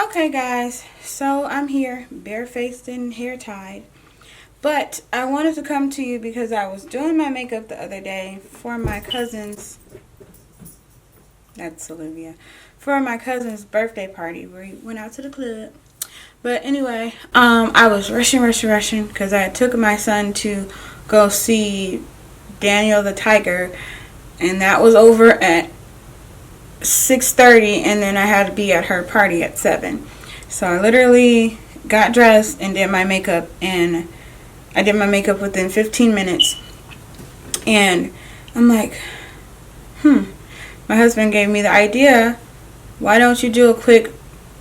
Okay guys, so I'm here, barefaced and hair tied. But I wanted to come to you because I was doing my makeup the other day for my cousin's, that's Olivia, for my cousin's birthday party. We went out to the club. But anyway, I was rushing because I took my son to go see Daniel the Tiger, and that was over at 6:30, and then I had to be at her party at 7. So I literally got dressed and did my makeup, and I did my makeup within 15 minutes. And I'm like, my husband gave me the idea, why don't you do a quick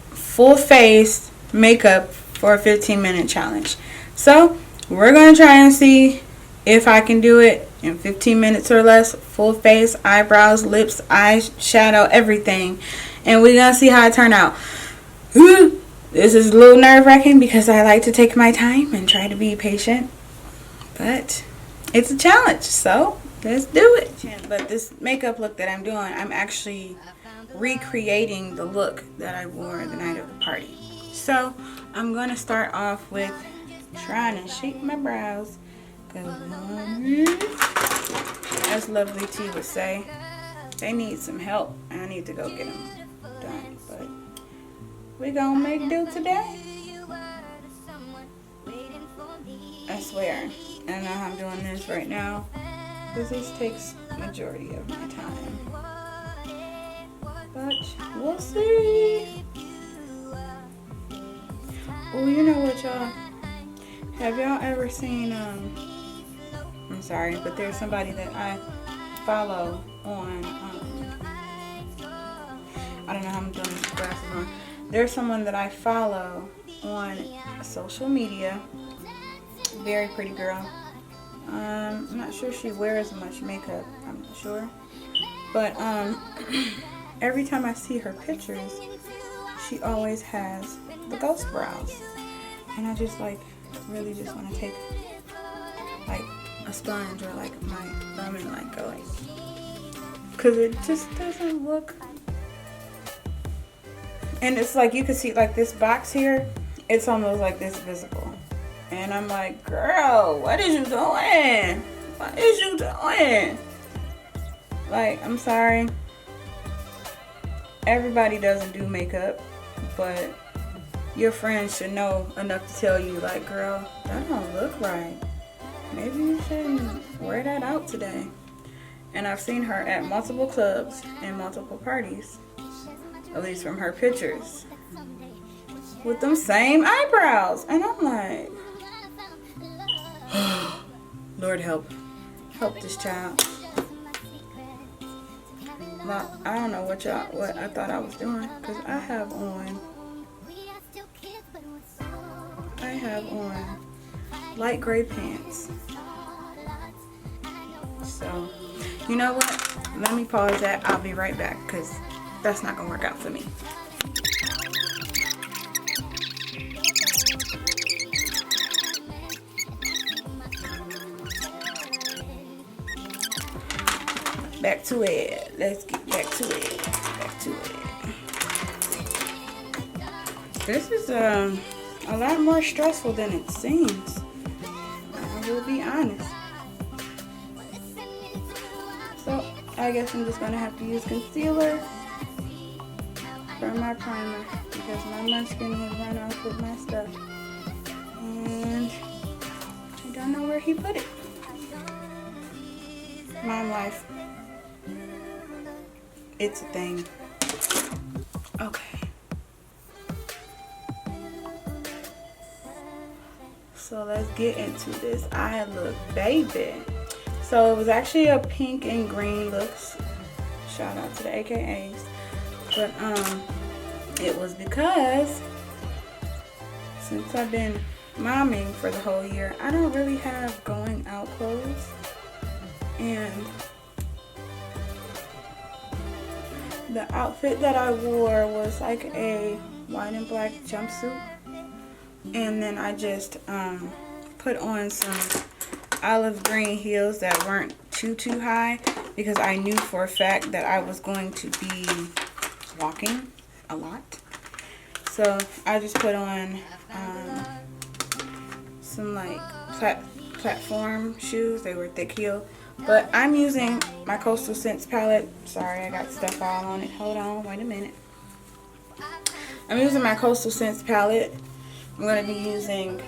full face makeup for a 15-minute challenge? So we're going to try and see if I can do it in 15 minutes or less. Full face, eyebrows, lips, eyeshadow, everything. And we're going to see how it turned out. This is a little nerve-wracking because I like to take my time and try to be patient. But it's a challenge, so let's do it. But this makeup look that I'm doing, I'm actually recreating the look that I wore the night of the party. So I'm going to start off with trying to shape my brows. As Lovely T would say, they need some help, and I need to go get them done. But we gonna make do today. I swear, I don't know how I'm doing this right now because this takes majority of my time. But we'll see. Oh, you know what, y'all? Have y'all ever seen I'm sorry, but there's somebody that I follow on, I don't know how I'm doing this glasses on. There's someone that I follow on social media. Very pretty girl. I'm not sure she wears much makeup. I'm not sure. But every time I see her pictures, she always has the ghost brows. And I just really just want to take a sponge or my thumb and go because it just doesn't look. And it's you can see this box here, it's almost this visible, and I'm like, girl, what is you doing? What is you doing? I'm sorry, everybody doesn't do makeup, but your friends should know enough to tell you, girl, that don't look right. Maybe you shouldn't wear that out today. And I've seen her at multiple clubs and multiple parties, at least from her pictures, with them same eyebrows. And I'm like, Lord help this child. Well, I don't know what I thought I was doing, because I have on light gray pants. So, you know what? Let me pause that. I'll be right back because that's not going to work out for me. Back to it. Let's get back to it. This is a lot more stressful than it seems. I will be honest. So I guess I'm just gonna have to use concealer for my primer because my munchkin has run off with my stuff, and I don't know where he put it. Mom life. It's a thing. Okay. So let's get into this eye look, baby. So it was actually a pink and green looks. Shout out to the AKAs. But it was because since I've been momming for the whole year, I don't really have going out clothes. And the outfit that I wore was a white and black jumpsuit. And then I just put on some olive green heels that weren't too high because I knew for a fact that I was going to be walking a lot. So I just put on some like platform shoes. They were thick heel. But I'm using my Coastal Scents palette. Sorry, I got stuff all on it. Hold on, wait a minute. I'm using my Coastal Scents palette. I'm going to be using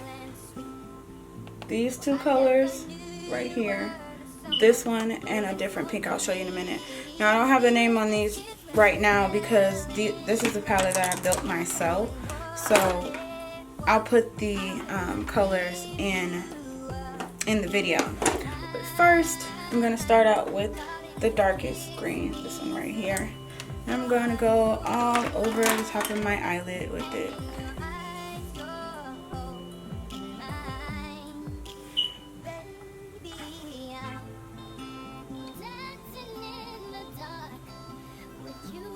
these two colors right here. This one and a different pink I'll show you in a minute. Now I don't have the name on these right now because this is a palette that I built myself. So I'll put the colors in the video. But first, I'm going to start out with the darkest green, this one right here. And I'm going to go all over the top of my eyelid with it.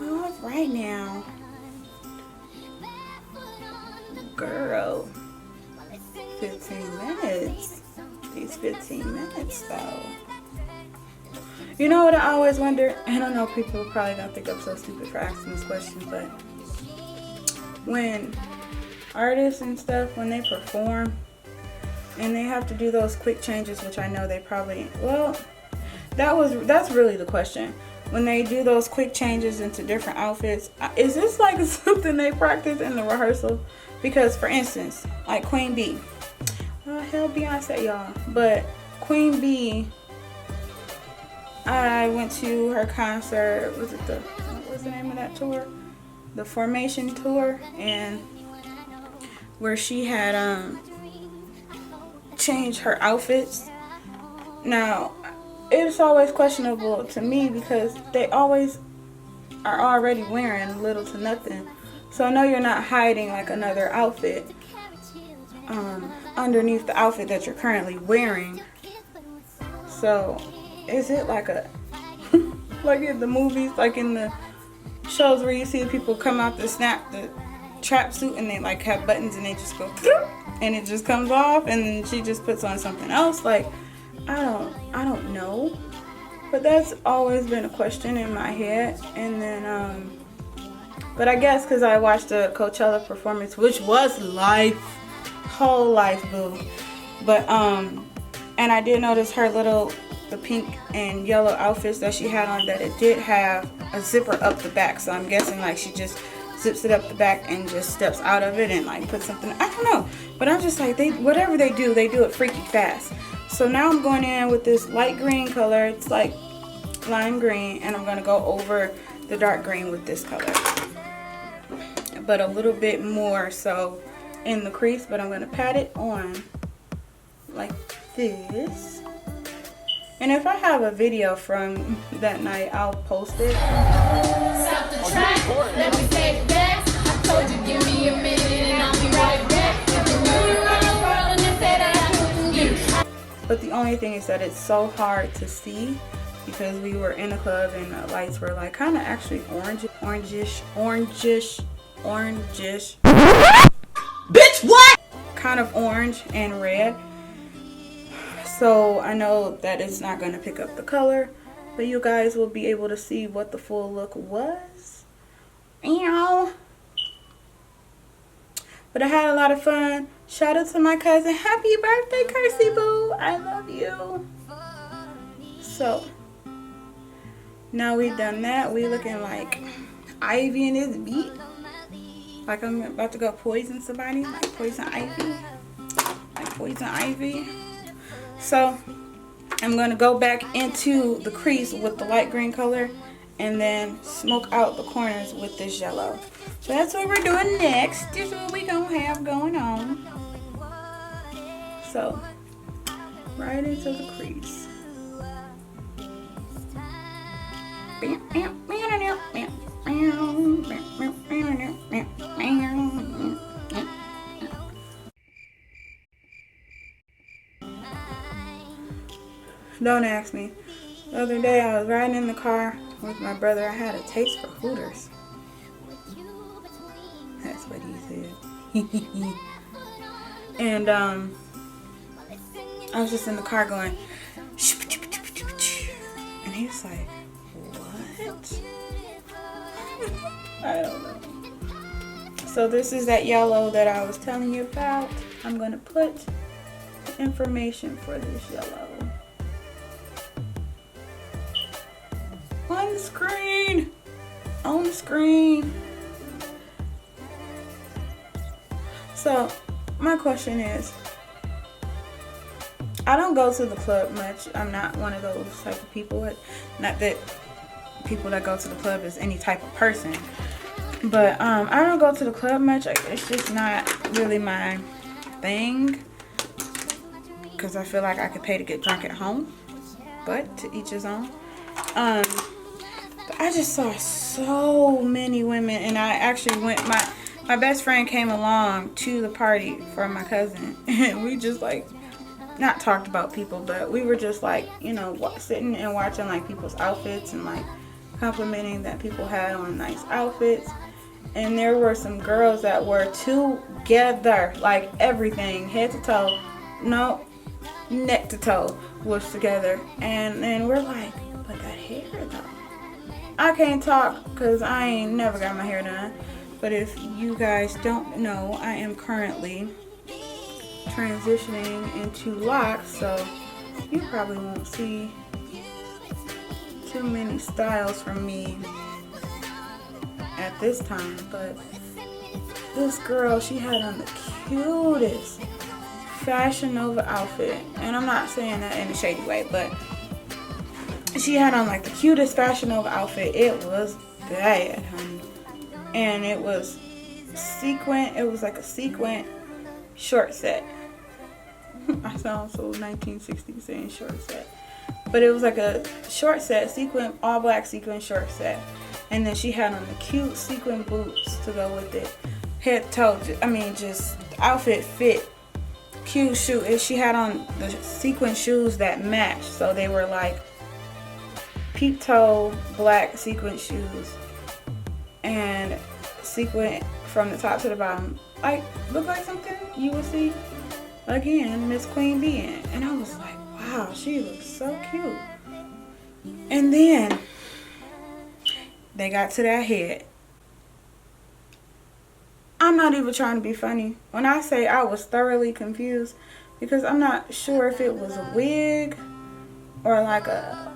All right now. Girl, 15 minutes. These 15 minutes though. You know what I always wonder, and I know people probably gonna think I'm so stupid for asking this question, but when artists and stuff, when they perform and they have to do those quick changes, which I know they probably, well, that's really the question. When they do those quick changes into different outfits, is this like something they practice in the rehearsal? Because for instance, like Queen Bee, hell Beyonce y'all, but Queen Bee, I went to her concert, what was the name of that tour? The Formation Tour, and where she had changed her outfits. Now, it's always questionable to me because they always are already wearing little to nothing. So I know you're not hiding like another outfit underneath the outfit that you're currently wearing. So is it like a like in the movies, like in the shows where you see people come out to snap the trap suit and they like have buttons and they just go and it just comes off and then she just puts on something else? Like I don't know, but that's always been a question in my head. And then but I guess because I watched the Coachella performance, which was life, whole life, boo. But and I did notice her the pink and yellow outfits that she had on, that it did have a zipper up the back. So I'm guessing like she just zips it up the back and just steps out of it and like puts something. I don't know, but I'm just like, whatever they do it freaky fast. So now I'm going in with this light green color. It's like lime green, and I'm going to go over the dark green with this color, but a little bit more so in the crease. But I'm going to pat it on like this. And if I have a video from that night, I'll post it. Stop the track, let me take it back. I told you give me a minute and I'll be right back. But the only thing is that it's so hard to see because we were in a club and the lights were like kind of actually orangish. Bitch, what? Kind of orange and red. So I know that it's not going to pick up the color, but you guys will be able to see what the full look was. Ew. But I had a lot of fun. Shout out to my cousin. Happy birthday, Kersey Boo. I love you. So now we've done that. We looking like Ivy in this beat. Like I'm about to go poison somebody. Like Poison Ivy. Like Poison Ivy. So I'm going to go back into the crease with the light green color and then smoke out the corners with this yellow. So that's what we're doing next. This is what we're going to have going on. So right into the crease. Don't ask me. The other day I was riding in the car with my brother. I had a taste for Hooters. That's what he said. And I was just in the car going, and he was like, what? I don't know. So this is that yellow that I was telling you about. I'm gonna put the information for this yellow on the screen. On the screen. So my question is, I don't go to the club much. I'm not one of those type of people. Not that people that go to the club is any type of person. But I don't go to the club much. It's just not really my thing. Because I feel like I could pay to get drunk at home. But to each his own. But I just saw so many women. And I actually went, my best friend came along to the party for my cousin. And we just like, not talked about people, but we were just like, you know, sitting and watching like people's outfits and like complimenting that people had on nice outfits. And there were some girls that were together, like everything, head to toe, no, neck to toe was together. And then we're like, but that hair though. I can't talk because I ain't never got my hair done. But if you guys don't know, I am currently transitioning into locks, so you probably won't see too many styles from me at this time. But this girl, she had on the cutest Fashion Nova outfit, and I'm not saying that in a shady way, but she had on like the cutest Fashion Nova outfit. It was bad, honey. And it was sequin. It was like a sequin short set. I sound so 1960s saying short set. But it was like a short set, sequin, all black sequin short set. And then she had on the cute sequin boots to go with it. Head to toe, I mean, just the outfit fit. Cute shoe. And she had on the sequin shoes that matched. So they were like peep toe black sequin shoes. And sequin from the top to the bottom. Like, look like something you would see again Miss Queen Bee in. And I was like, wow, she looks so cute. And then they got to that head. I'm not even trying to be funny when I say I was thoroughly confused, because I'm not sure if it was a wig or like a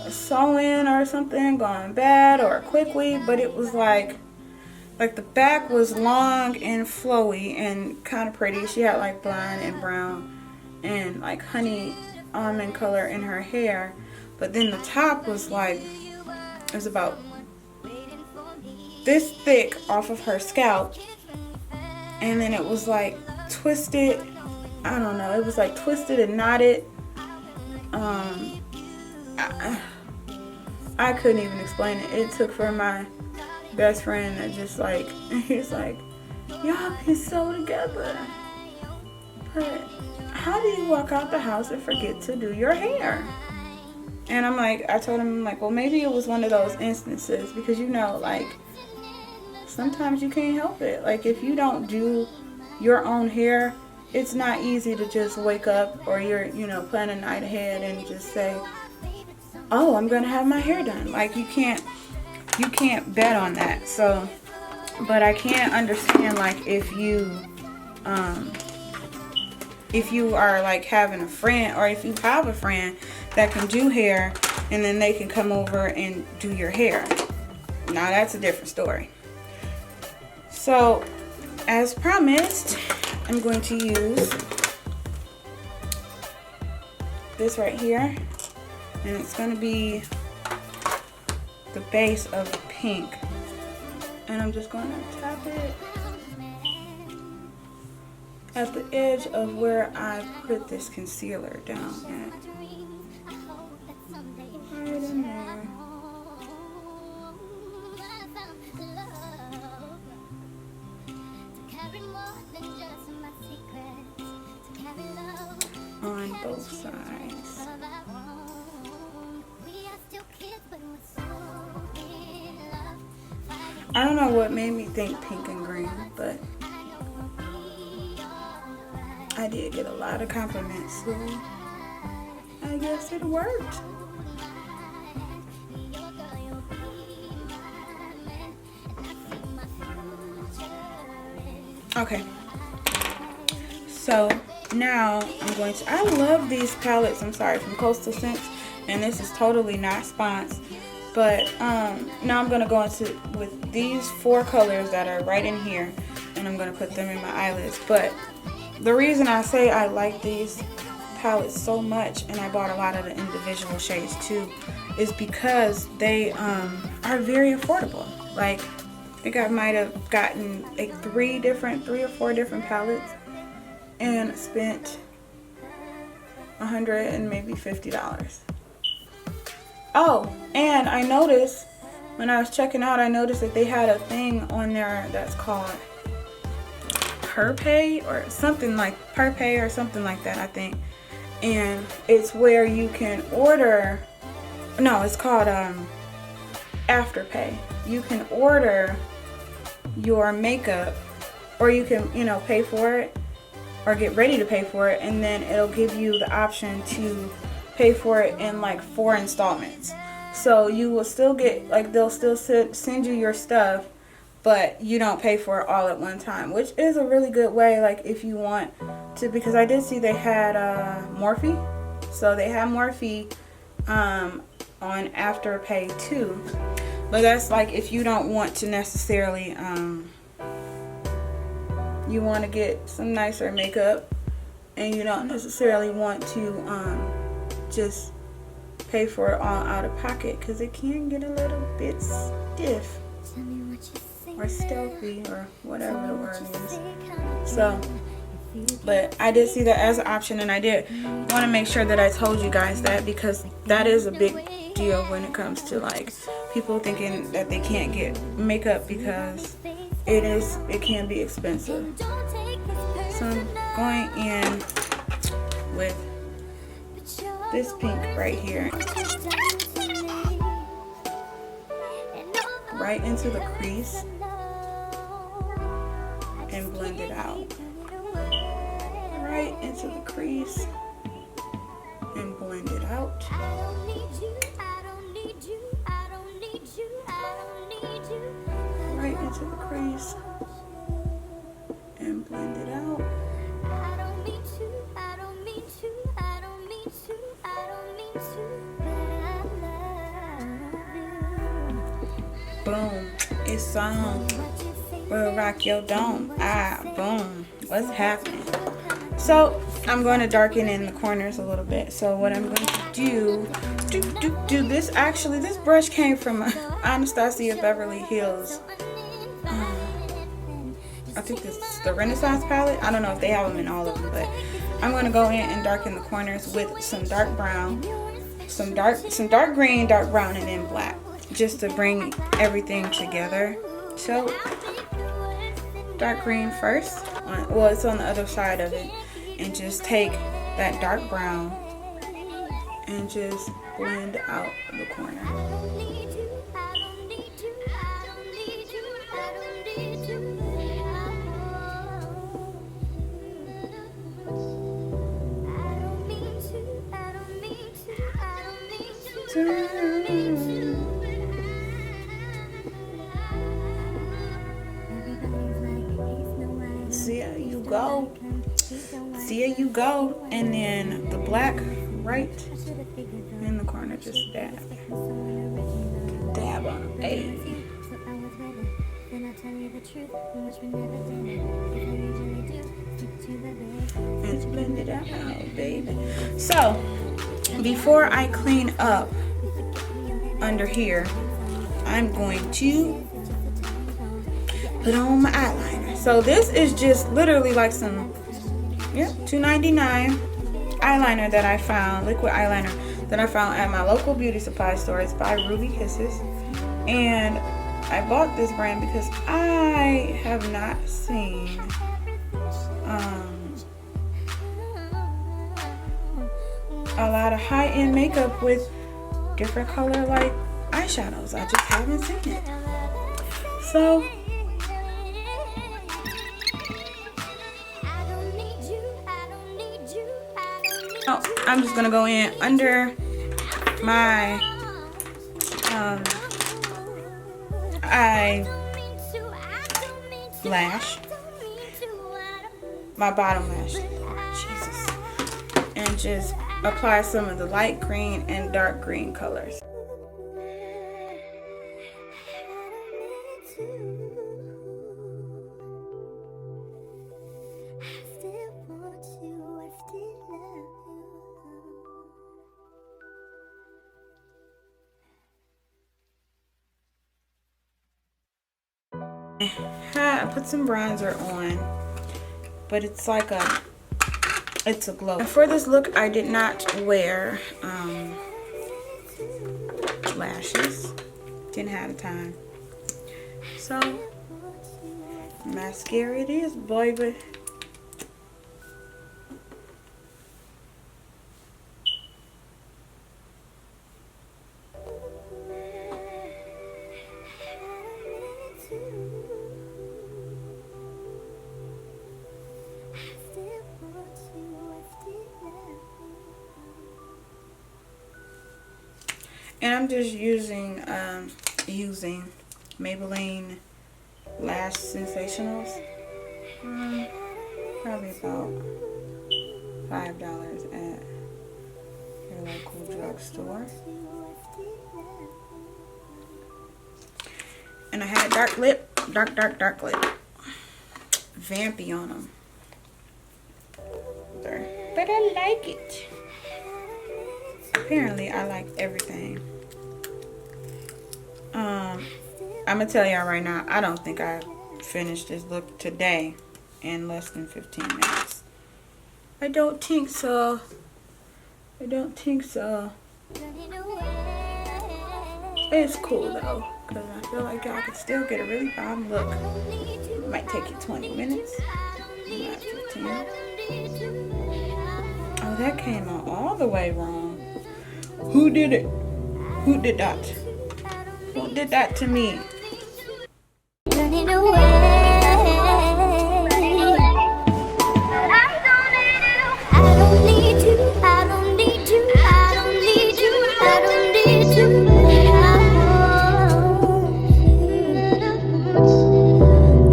sew-in or something gone bad or a quick weave, but it was like the back was long and flowy and kind of pretty. She had like blonde and brown and like honey almond color in her hair, but then the top was like, it was about this thick off of her scalp, and then it was like twisted. I don't know, it was like twisted and knotted. I couldn't even explain it. It took for my best friend that just like, he's like, y'all be so together, but how do you walk out the house and forget to do your hair? And I'm like, I told him, I'm like, well, maybe it was one of those instances, because you know, like, sometimes you can't help it. Like, if you don't do your own hair, it's not easy to just wake up, or you're, you know, plan a night ahead and just say, oh, I'm gonna have my hair done. Like, you can't bet on that. So, but I can't understand, like, if you are like having a friend, or if you have a friend that can do hair and then they can come over and do your hair. Now that's a different story. So, as promised, I'm going to use this right here, and it's going to be the base of the pink, and I'm just going to tap it at the edge of where I put this concealer down at. Right in there. On both sides. I don't know what made me think pink and green, but I did get a lot of compliments, so I guess it worked. Okay. So now I'm going to, I love these palettes, I'm sorry, from Coastal Scents, and this is totally not sponsor, but now I'm going to go into with these 4 colors that are right in here, and I'm going to put them in my eyelids. But the reason I say I like these palettes so much, and I bought a lot of the individual shades too, is because they are very affordable. Like, I think I might have gotten like 3 or 4 different palettes and spent $100 and maybe $50. Oh, and I noticed when I was checking out, I noticed that they had a thing on there that's called Perpay or something like that, I think. And it's where you can order, no, it's called Afterpay. You can order your makeup, or you can, you know, pay for it or get ready to pay for it, and then it'll give you the option to pay for it in like 4 installments. So you will still get, like, they'll still send you your stuff, but you don't pay for it all at one time, which is a really good way, like, if you want to, because I did see they had Morphe. So they have Morphe on Afterpay too. But that's like if you don't want to necessarily you want to get some nicer makeup and you don't necessarily want to just pay for it all out of pocket, because it can get a little bit stiff or stealthy or whatever the word is. So, but I did see that as an option, and I did want to make sure that I told you guys that, because that is a big deal when it comes to like people thinking that they can't get makeup because it can be expensive. So I'm going in with this pink right here, right into the crease, and blend it out. Right into the crease and blend it out. Right into the crease and blend it out. Boom. It's on. We'll rock your dome. Boom. What's happening? So I'm going to darken in the corners a little bit. So what I'm going to do this, actually this brush came from Anastasia Beverly Hills. I think this is the Renaissance palette. I don't know if they have them in all of them, but I'm going to go in and darken the corners with some dark brown, some dark green, dark brown, and then black, just to bring everything together. So dark green first. Well, it's on the other side of it. And just take that dark brown and just blend out the corner. See how you go. See how you go. And then the black right in the corner, just dab on it. And blend it out, baby. So before I clean up under here, I'm going to put on my eyeliner. So this is just literally like some $2.99 eyeliner that I found, liquid eyeliner that I found at my local beauty supply store. It's by Ruby Kisses, and I bought this brand because I have not seen a lot of high-end makeup with different color like eyeshadows. I just haven't seen it. So I'm just gonna go in under my eyelash my bottom lash. Jesus. And just apply some of the light green and dark green colors. I put some bronzer on, but it's like it's a glow. And for this look, I did not wear lashes. Didn't have the time. So mascara it is, baby. And I'm just using Maybelline Lash Sensationals. Probably about $5 at your local drugstore. And I had a dark lip, dark lip. Vampy on them. But I like it. Apparently, I like everything. I'm gonna tell y'all right now, I don't think I finished this look today in less than 15 minutes. I don't think so. I don't think so. It's cool though, because I feel like y'all can still get a really bomb look. It might take you 20 minutes, not 15. Oh, that came out all the way wrong. Who did it? Who did that? Who did that to me? Running away. I don't need you. I don't need you. I don't need you. I don't need you.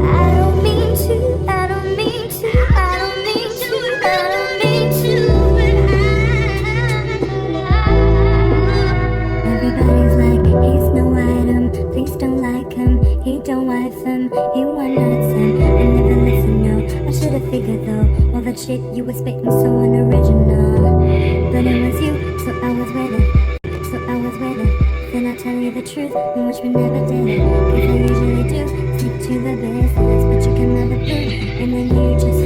I don't mean to. I don't mean to. I don't mean to. I don't mean to. Everybody's like, he's no item. Please don't like him. He don't wife him. He want nuts and I never listen, no. I should have figured though. All that shit you was spitting so unoriginal. But it was you, so I was with it. So I was with it. Then I tell you the truth, which we never did. Cause I usually do. Stick to the business, but you can never do. And then you